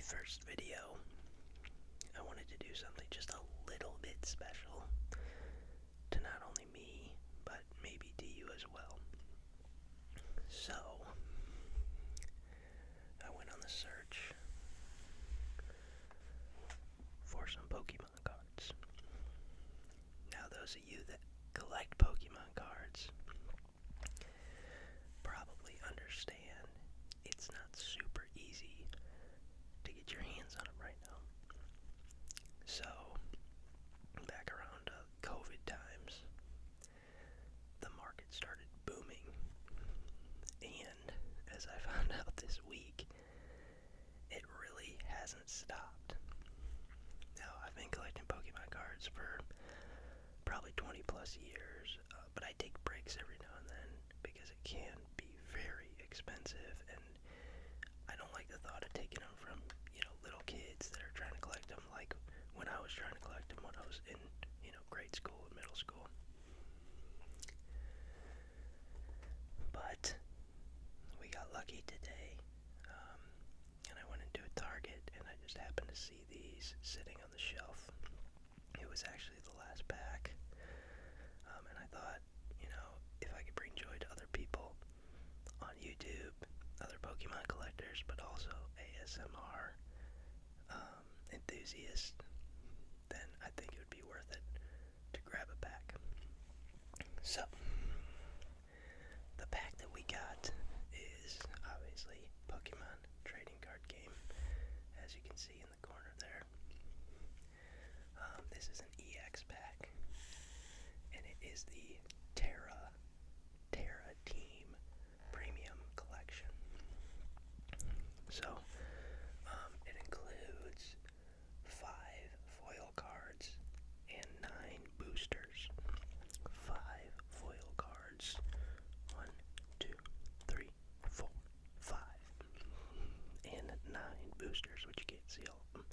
very first video, I wanted to do something just a little bit special to not only me, but maybe to you as well. So, I went on the search for some Pokemon cards. Now, those of you that collect Pokemon cards probably understand it's not super easy to get your hands on them right now. So, back around COVID times, the market started booming, and as I found out this week, it really hasn't stopped. Now, I've been collecting Pokemon cards for probably 20 plus years, but I take breaks every now and then because it can be very expensive, and I don't like the thought of taking them from, little kids that are trying to collect them, like when I was trying to collect them when I was in, grade school and middle school. But we got lucky today, and I went into a Target, and I just happened to see these sitting on the shelf. It was actually the last pack, and I thought, if I could bring joy to other people on YouTube, other Pokemon collectors, but also ASMR enthusiasts, then I think it would be worth it to grab a pack. So, the pack that we got is obviously Pokemon trading card game, as you can see in the corner there. This is an EX pack, and it is the Tera Team Premium Collection. So, it includes 5 foil cards and 9 boosters. 5 foil cards. 1, 2, 3, 4, 5. And 9 boosters, which you can't see all of them.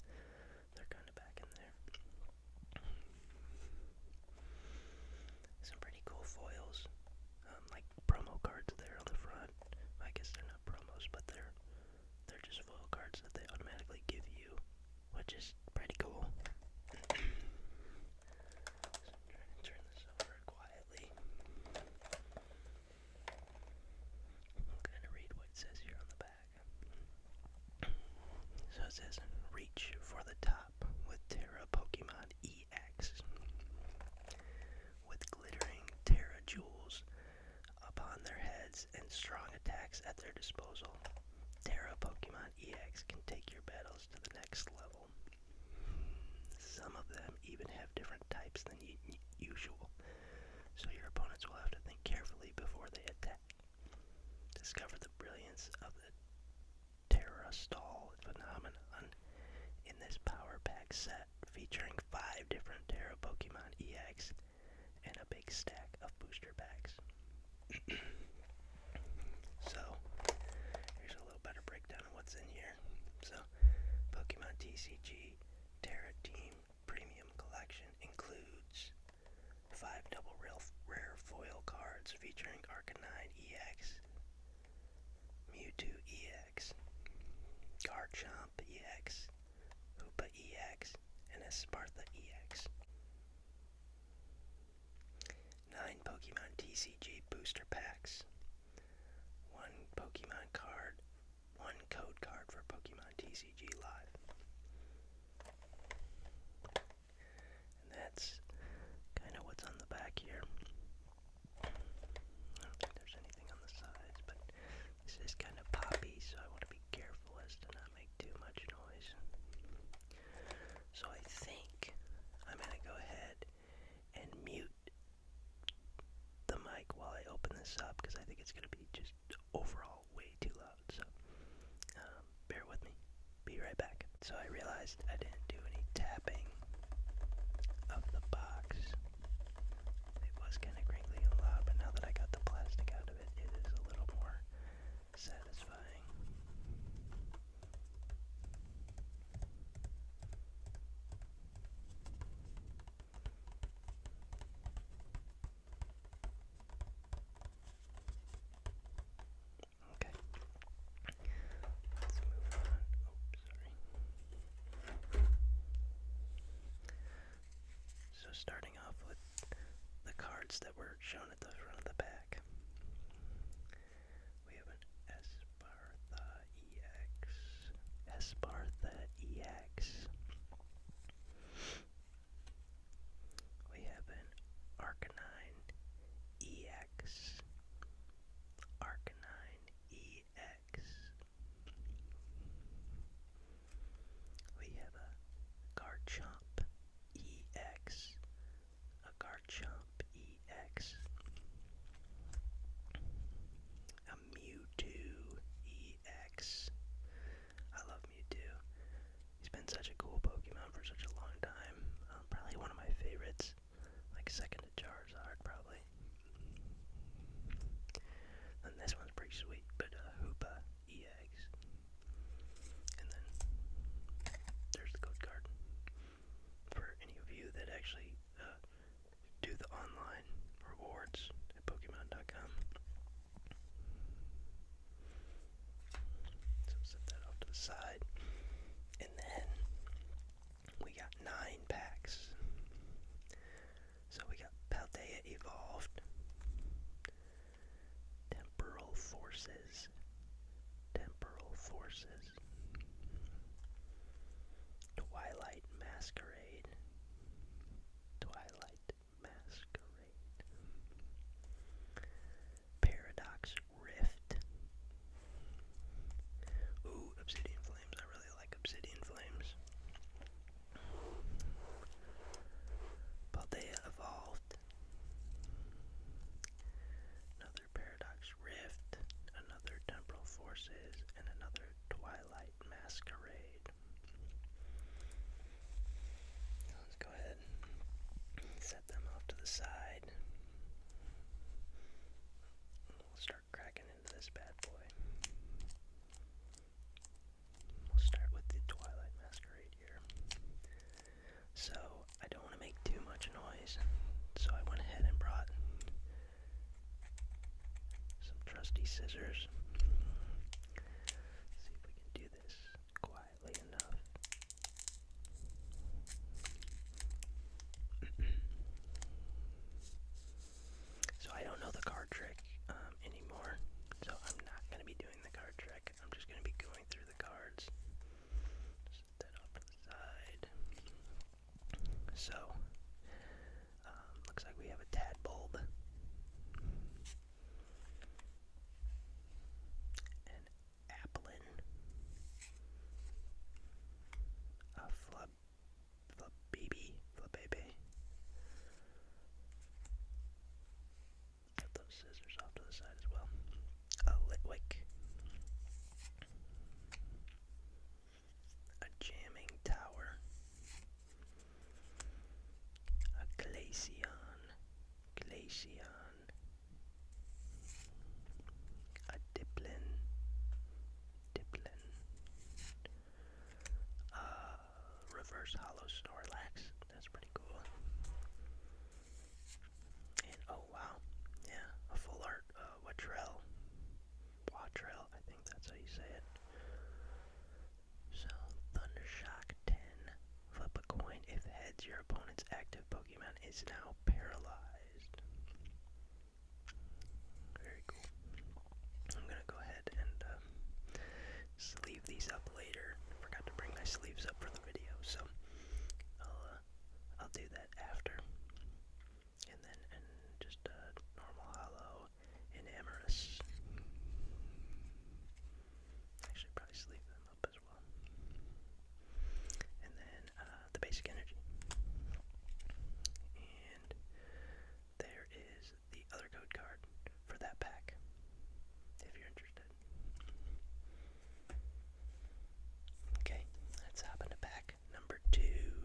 They're kind of back in there. Some pretty cool foils. Like promo cards there on the front. I guess they're not promos, but they're just foil cards that they automatically give you, which is pretty cool. So I'm trying to turn this over quietly. I'm going to read what it says here on the back. So it says, reach for the top with Tera Pokemon EX. With glittering Tera jewels upon their heads and strong attacks at their disposal, Tera Pokemon EX can take your battles to the next level. Some of them even have different types than usual, so your opponents will have to think carefully before they attack. Discover the brilliance of the Tera Stall phenomenon in this Power Pack set, featuring 5 different Tera Pokemon EX and a big stack of booster packs. So, here's a little better breakdown of what's in here. So, Pokemon TCG Tera Team Premium Collection includes 5 double rare foil cards featuring Arcanine EX, Mewtwo EX, Garchomp EX, Hoopa EX, and Esparta EX. 9 Pokemon TCG booster packs. 1 Pokemon card, 1 code card for Pokemon TCG Live. And that's kind of what's on the back here. I don't think there's anything on the sides, but this is kind of poppy, so I want to be careful as to not make too much noise. So I think I'm going to go ahead and mute the mic while I open this up, because I think it's going to be just overall way too loud. So bear with me. Be right back. So I realized I didn't do any tapping of the box. It was kind of crinkly and loud, but now that I got the plastic out of it, it is a little more satisfying. Okay. Let's move on. Oh, sorry. cards that were shown at the front of the pack. We have an Espartha EX. We have an Arcanine EX. Arcanine EX. We have a Garchomp EX. A Garchomp EX. A Mewtwo EX. I love Mewtwo. He's been such a cool Pokemon for such a long time. Probably one of my favorites. Like second to Charizard, probably. And this one's pretty sweet, but Hoopa EX. And then there's the code card for any of you that actually do the online rewards at Pokemon.com. So set that off to the side. And then we got 9 packs. So we got Paldea Evolved, Temporal Forces, Twilight Masquerade, Paradox Rift. Ooh, Obsidian Flames. I really like Obsidian Flames. Paldea Evolved. Another Paradox Rift. Another Temporal Forces. And another Twilight Masquerade. Let's go ahead and set them off to the side. We'll start cracking into this bad boy. We'll start with the Twilight Masquerade here. So, I don't want to make too much noise, so I went ahead and brought some trusty scissors. See if we can do this quietly enough. So I don't know the card trick anymore, so I'm not going to be doing the card trick. I'm just going to be going through the cards. Set that off to the side. So, looks like we have a Tadbulb, an Applin, a Flabébé. Put those scissors off to the side as well. A Litwick, a Jamming Tower, a Glaceon, a Diplin, Reverse Hollow Snorlax. That's pretty cool. And oh wow, yeah, a full art Watrell, I think that's how you say it. So Thundershock 10. Flip a coin. If heads, your opponent's active Pokemon is now paralyzed. Very cool. I'm gonna go ahead and sleeve these up later. Forgot to bring my sleeves up for the video, so I'll do that after. And then just normal hollow and Amorous. Actually, probably sleeve them up as well. And then the basic energy. And there is the other code card for that pack, if you're interested. Okay, let's hop into pack number 2.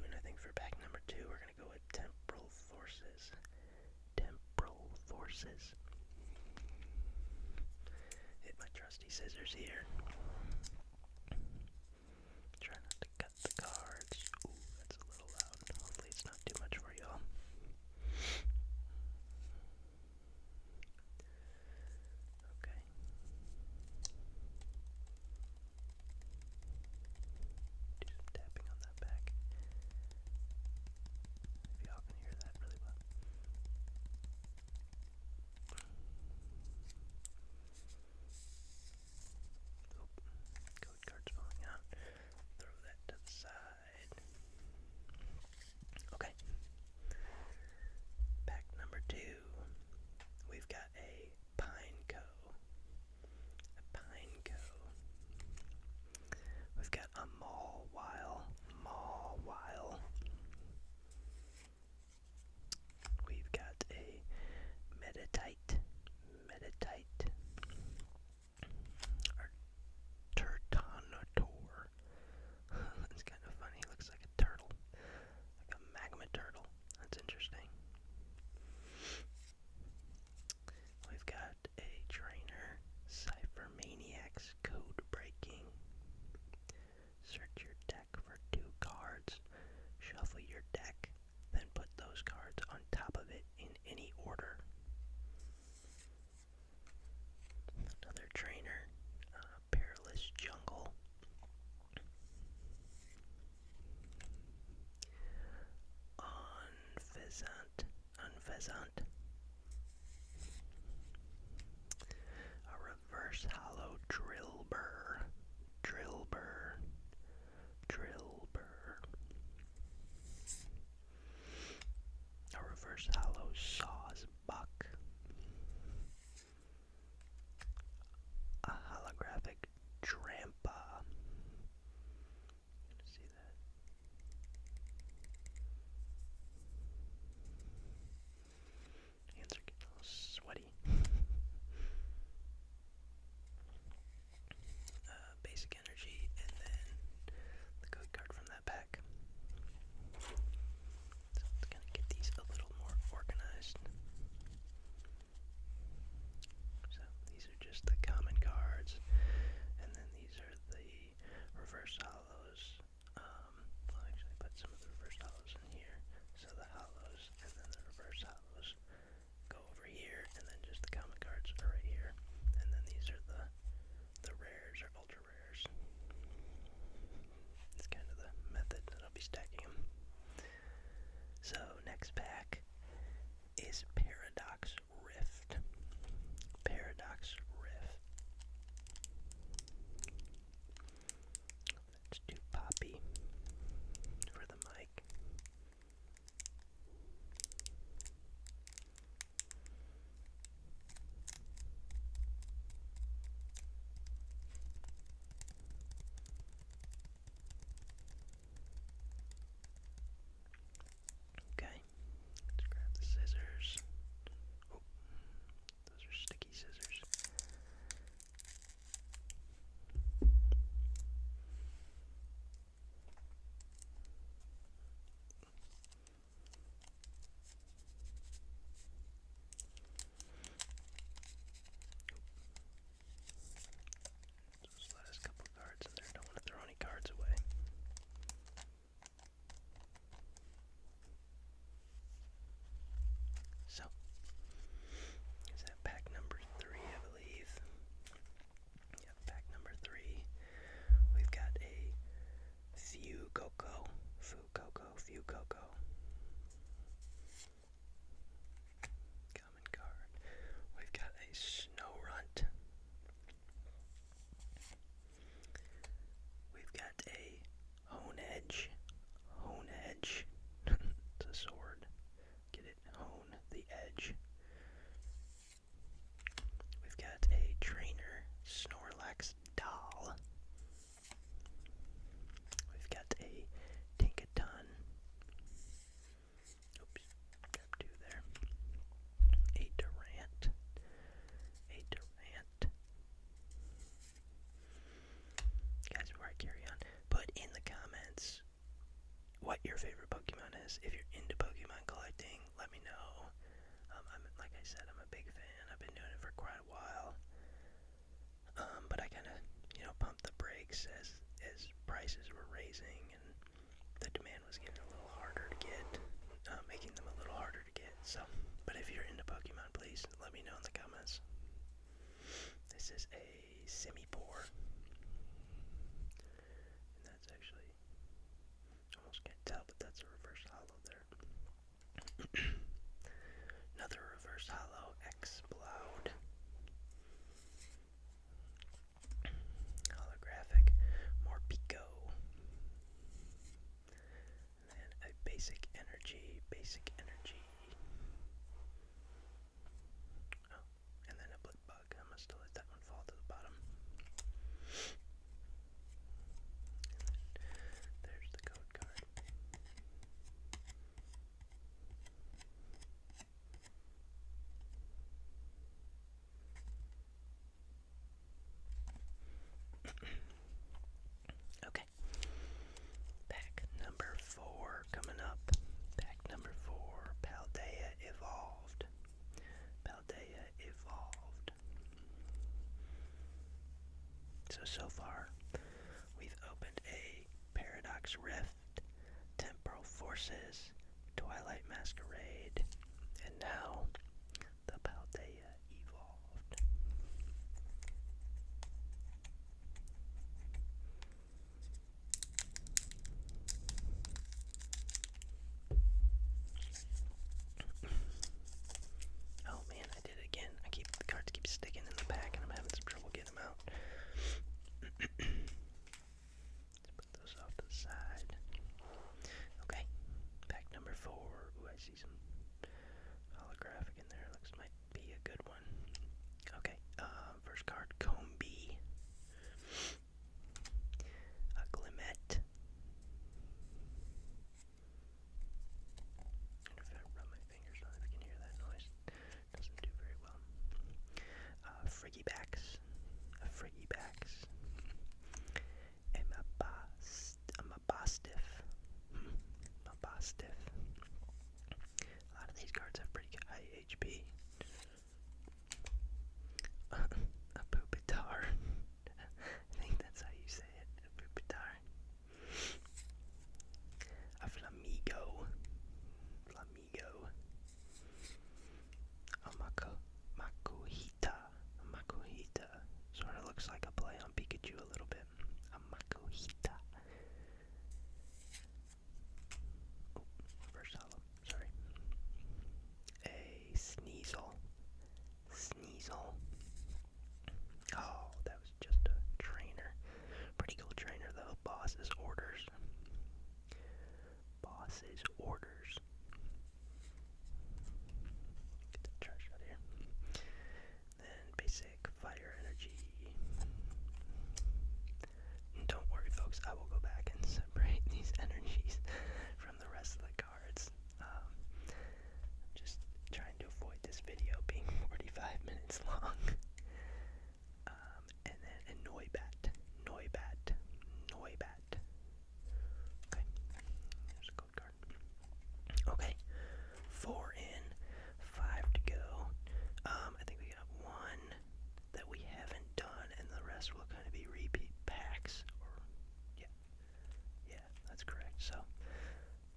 And I think for pack number 2, we're going to go with Temporal Forces. Hit my trusty scissors here. Try not to cut the cards. Ooh, that's a little loud. Hopefully it's not too much for y'all. Okay. Do some tapping on that back. If y'all can hear that really well. restacking them. So next pack is Paradox Rift. Paradox Rift. Let's do Poppy for the mic. Okay, let's grab the scissors. Oh, those are sticky scissors. Those last couple cards in there, don't want to throw any cards away. So, is that pack number 3, I believe? Yep, pack number 3. We've got a Fuecoco. Common card. We've got a Snorunt. We've got a Honedge. It's a sword. Get it? Hone the edge. We've got a Trainer Snorlax doll. We've got a Tinkaton. Oops, grabbed 2 there. A Durant. Guys, before I carry on, put in the comments what your favorite Pokemon is. If you're into Pokemon collecting, let me know. Like I said, I'm a big fan. I've been doing it for quite a while. But I kind of, pumped the brakes as prices were raising and the demand was getting a little harder to get, making them a little harder to get. So, but if you're into Pokemon, please let me know in the comments. This is a Simipour. And that's actually, almost can't tell, but that's a reverse holo there. Another reverse holo, Exploud. Holographic, Morpeko. And then a basic energy. Oh, and then a Blipbug. I must have let that one fall to the bottom. And there's the code card. Okay. Pack number 4 coming up. Pack number 4, Paldea Evolved. So far, we've opened a Paradox Rift, Temporal Forces, Twilight Masquerade, and now the Paldea Evolved. Oh man, I did it again. The cards keep sticking in the pack and I'm having some trouble getting them out. Let's put those off to the side. Okay, pack number 4. Ooh, I see some holographic these orders. Get the trash out of here. Then basic fire energy. Don't worry, folks. I will go back and separate these energies from the rest of the cards. Just trying to avoid this video being 45 minutes long. And then a Noibat. Okay, there's a code card. Okay, 4 in, 5 to go. I think we got one that we haven't done, and the rest will kind of be repeat packs. Yeah, that's correct. So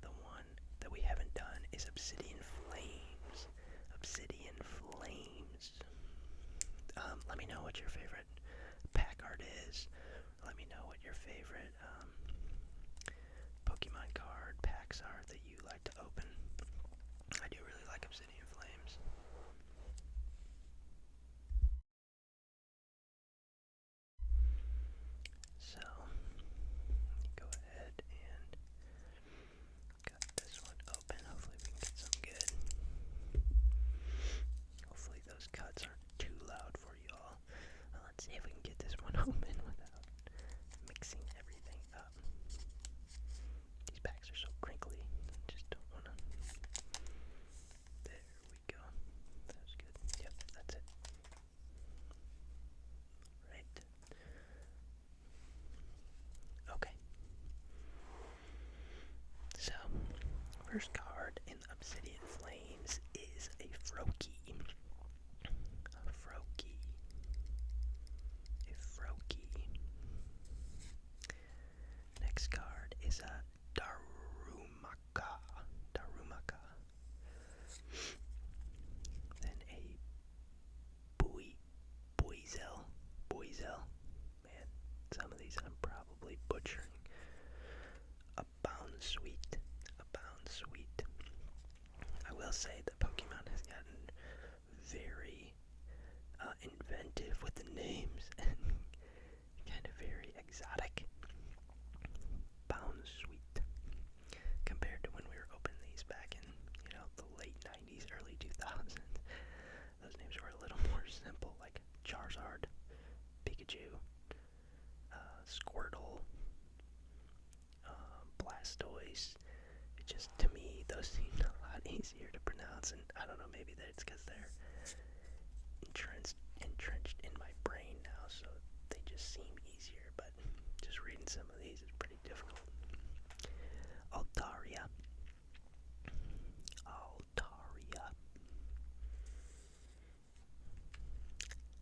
the one that we haven't done is Obsidian Flames. Let me know what your favorite pack art is. Let me know what your favorite Pokemon card packs are that you like to open. I do really like Obsidian Flames. So, go ahead and cut this one open. Hopefully we can get some good. Hopefully those cuts aren't too loud for you all. Let's see if we can get this one open without mixing everything up. These packs are so crinkly. Just don't wanna. There we go. That was good. Yep, that's it. Right. Okay. So, first card in Obsidian Flames is a Froakie. Next card is a Darumaka. Then a Boizel. Man, some of these I'm probably butchering. A Bound Sweet. I will say that Pokemon has gotten very inventive with the names and kind of very exotic. Bound Sweet. Compared to when we were opening these back in, the late 90s, early 2000s. Those names were a little more simple, like Charizard, Pikachu, Squirtle, Blastoise. It just, to me, those seemed a lot easier to pronounce, and I don't know, maybe that's because they're entrenched in my brain now, so they just seem easier, but just reading some of these is pretty difficult. Altaria.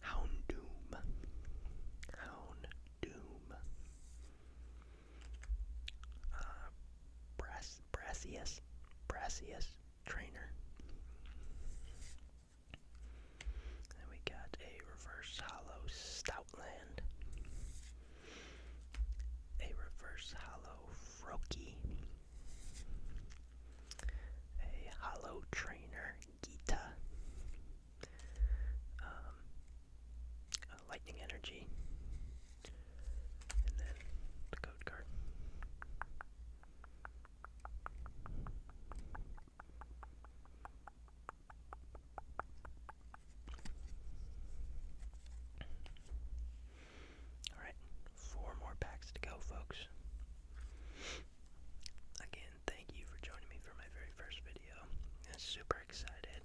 Houndoom. Brassius Trainer. Then we got a reverse hollow Stoutland. A reverse hollow Froakie. A hollow trainer Gita. Lightning Energy. And then the code card. Alright, 4 more packs to go, folks. Again, thank you for joining me for my very first video. I'm super excited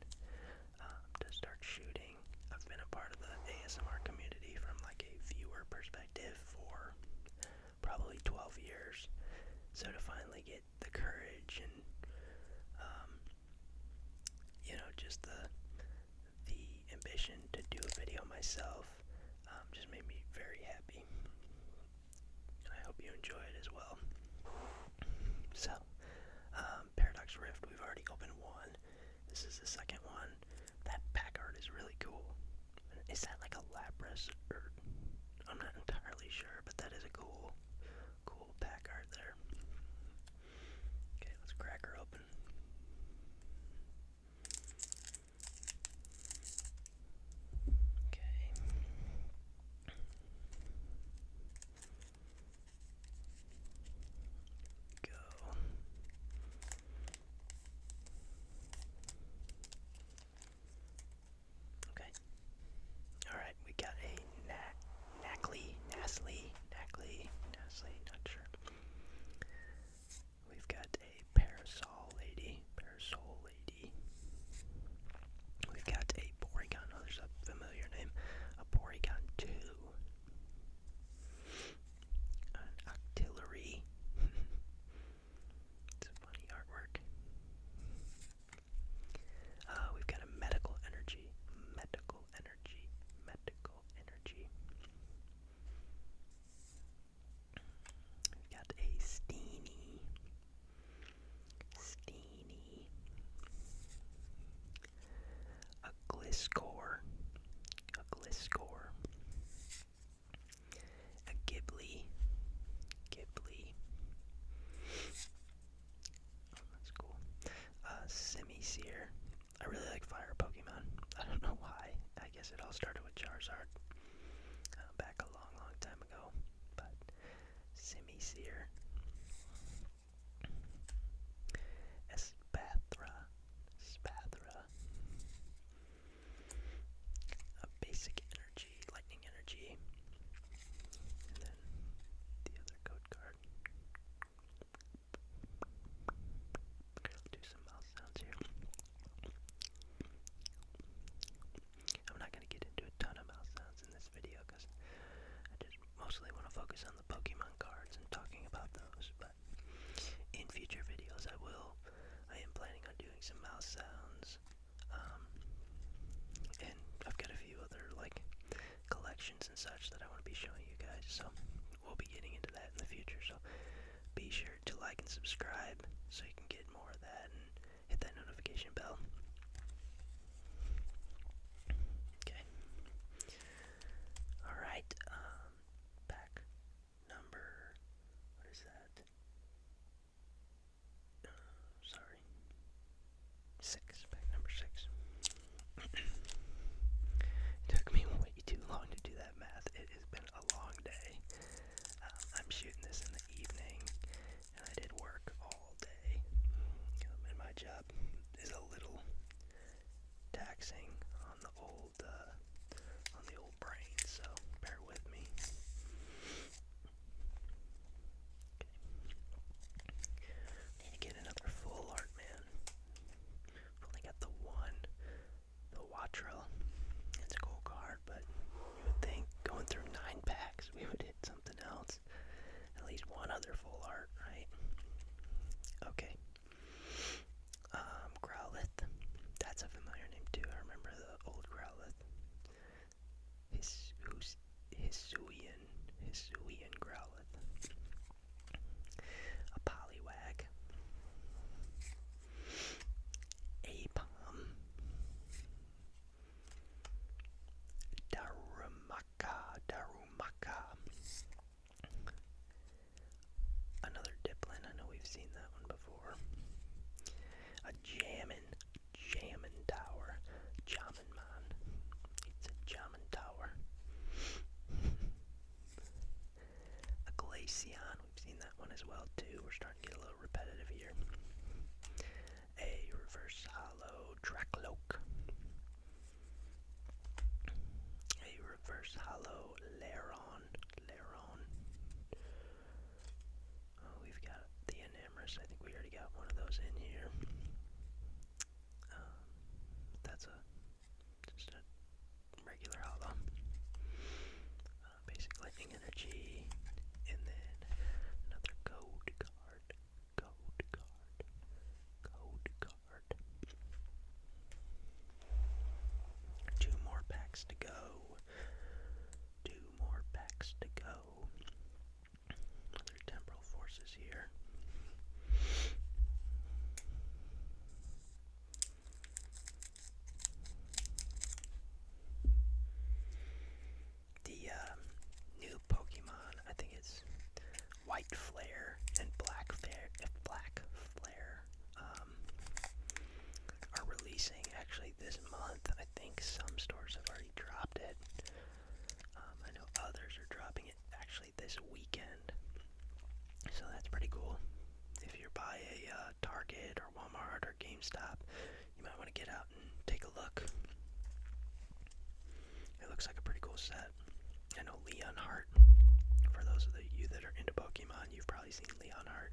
to start shooting. I've been a part of the ASMR community from like a viewer perspective for probably 12 years. So to finally get the courage and just the ambition to do a video myself just made me very happy. And I hope you enjoy it as well. So, Paradox Rift, we've already opened one. This is the second one. That pack art is really cool. Is that like a Lapras? Or I'm not entirely sure, but that is a cool pack art there. Okay, let's crack her open. Okay. here. Espathra. A basic energy, lightning energy. And then the other code card. Do some mouse sounds here. I'm not going to get into a ton of mouse sounds in this video because I just mostly want to focus on the Pokemon cards and talking about those, but in future videos I am planning on doing some mouse sounds, and I've got a few other like collections and such that I want to be showing you guys, so we'll be getting into that in the future, so be sure to like and subscribe so you can get more of that and hit that notification bell. Okay. Alright, pack number, what is that? Sorry. 6, pack number 6. It took me way too long to do that math. It has been a long day. I'm shooting this in the evening, and I did work all day. And my job is a little taxing on the old brain, so bear with me. Okay. Need to get another full art, man. I've only got the one, the Wattrel. It's a cool card, but you would think going through 9 packs we would hit something else. At least one other full art, right? Okay. Growlithe. That's a familiar name too. I remember the old Growlithe. Hisuian Growlithe. A Poliwag. Apom. Darumaka. Another Diplin. I know we've seen that one before. A Jammin Tower. Jamminmon. It's a Jammin Tower. A Glaceon. We've seen that one as well too. We're starting to get a little repetitive here. A reverse hollow Dracloak. A reverse hollow Laron. Oh, we've got the Enamorous. I think we already got one of those in here. That's just a regular hollow. Basic lightning energy. And then another code card. 2 more packs to go. Other temporal forces here. The new Pokemon, I think it's White Flare and Black Flare, are releasing actually this month. I think some stores have already dropped it. I know others are dropping it actually this weekend. So that's pretty cool. If you're by a Target or Walmart or GameStop, you might want to get out and take a look. It looks like a pretty cool set. I know Leonhart. For those of you that are into Pokemon, you've probably seen Leonhart.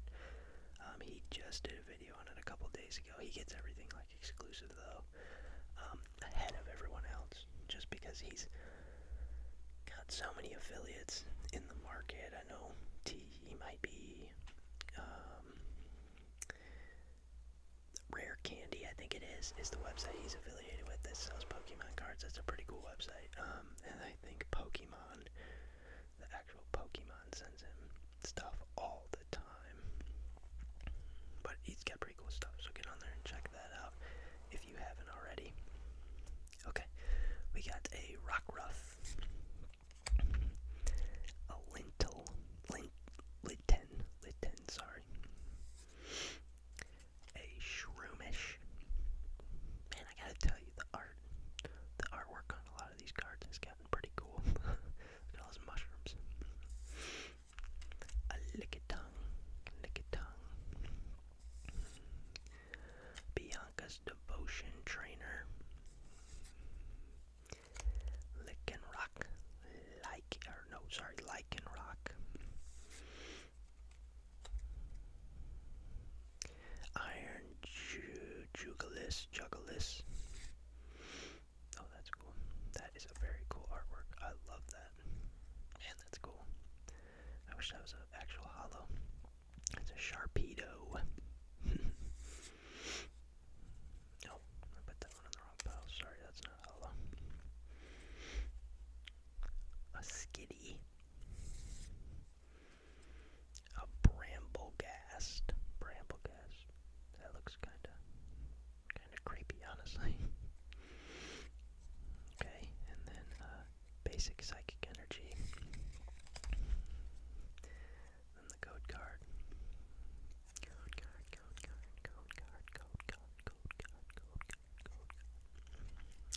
He just did a video on it a couple days ago. He gets everything like exclusive though, ahead of everyone else, just because he's got so many affiliates in the market. I know he might be Rare Candy, I think it is the website he's affiliated with that sells Pokemon cards. That's a pretty cool website. And I think Pokemon, the actual Pokemon, sends him stuff all the time. But he's got pretty cool stuff, so get on there and check that out if you haven't already. Okay, we got a Rockruff, a Litten, sorry, a Shroomish. Man, I gotta tell you, the artwork on a lot of these cards has gotten pretty cool. Look at all those mushrooms. A Lickitung. wish that was an actual hollow. It's a Sharpedo. Oh, I put that one in the wrong pile. Sorry, that's not hollow. A Skitty. A Bramblegast. Bramblegast. That looks kinda creepy, honestly. Okay, and then basic psychic energy. Then the code card. Code card, code card, code card, code card, code card, code card, code card.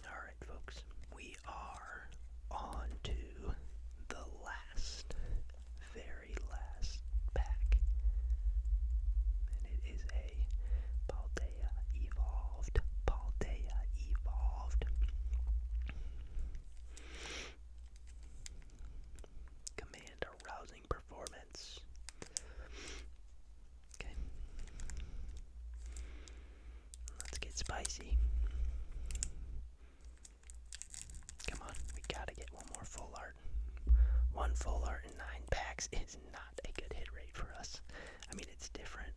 Alright, folks, we are on to the last, very last pack. And it is a Paldea Evolved. Paldea Evolved. Command a rousing performance. Okay. Let's get spicy. Come on, we gotta get one more full art. One full art in 9 packs is not a good hit rate for us. I mean, it's different.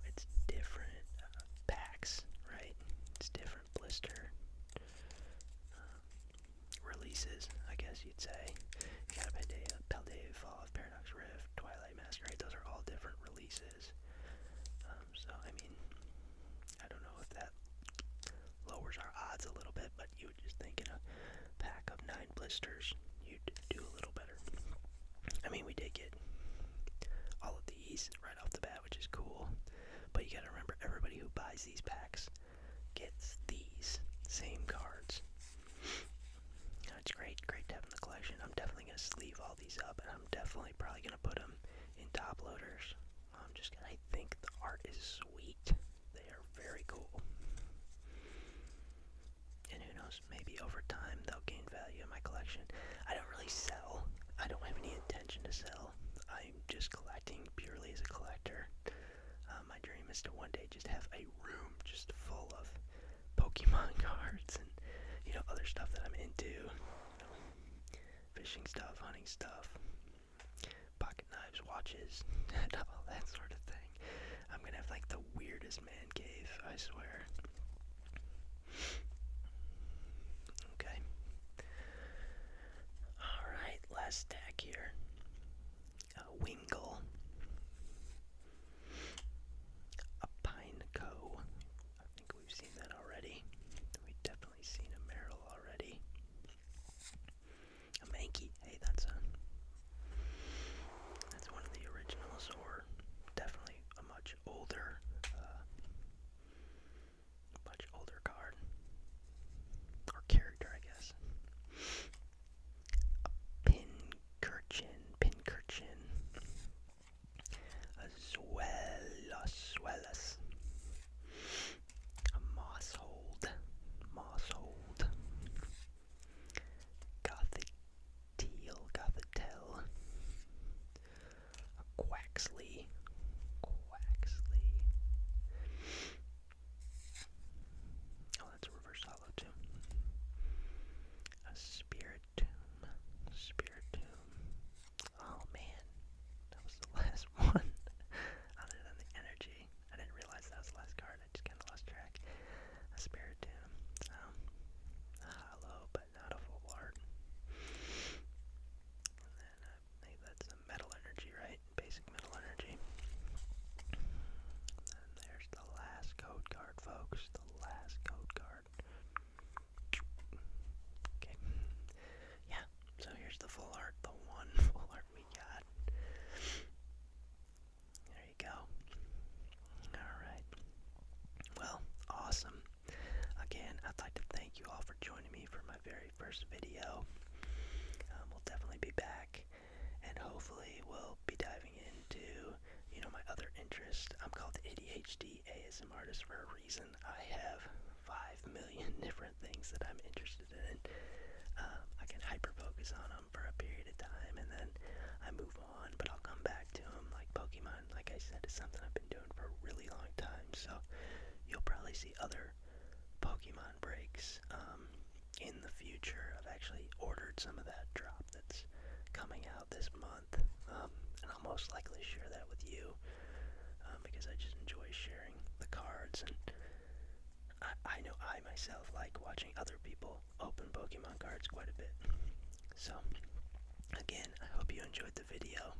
It's different packs, right? It's different blister releases, I guess you'd say. You got Paldea Evolved, Paradox Rift, Twilight Masquerade. Those are all different releases. So, I mean, I don't know if that lowers our odds a little bit, but you would just think in a pack of 9 blisters, you'd do a little better. I mean, we did get all of these right off the bat, which is cool. But you gotta remember, everybody who buys these packs gets these same cards. It's great to have in the collection. I'm definitely gonna sleeve all these up, and I'm definitely probably gonna put them in top loaders. I think the art is sweet. They are very cool. And who knows, maybe over time they'll gain value in my collection. I don't really sell. I don't have any intention to sell. I'm just collecting purely as a collector. My dream is to one day just have a room just full of Pokemon cards and, other stuff that I'm into. Fishing stuff, hunting stuff, pocket knives, watches, and all that sort of thing. I'm gonna have like the weirdest man cave, I swear. Okay. Alright, last stack here. Wingull. A Pineco. I think we've seen that already. We've definitely seen a Marill already. A Mankey. Hey, that's one of the originals, or definitely a much older card. Or character, I guess. A Pincurchin. A Swellus. A Mosshold. Gothitelle. A Quaxley. Oh, that's a reverse hollow too. A Spiritomb. Oh man, that was the last one. Other than the energy, I didn't realize that was the last card. I just kind of lost track. A Spiritomb. So, a hollow, but not a full art. And then I think that's a metal energy, right? Basic metal energy. And then there's the last code card, folks. The last code card. Okay. Yeah, so here's the full art. The one full art we got. There you go. Alright. Well, awesome. Again, I'd like to thank you all for joining me for my very first video. We'll definitely be back, and hopefully we'll be diving into, my other interest. I'm called ADHD ASM artist for a reason. I have 5 million different things that I'm interested in. I can hyper-focus on them for a period of time, and then I move on, but I'll come back to them. Like Pokemon, like I said, is something I've been doing for a really long time, so you'll probably see other Pokemon breaks in the future. I've actually ordered some of that drop that's coming out this month, and I'll most likely share that with you, because I just enjoy sharing the cards, and I know I myself like watching other people open Pokemon cards quite a bit. So, again, I hope you enjoyed the video.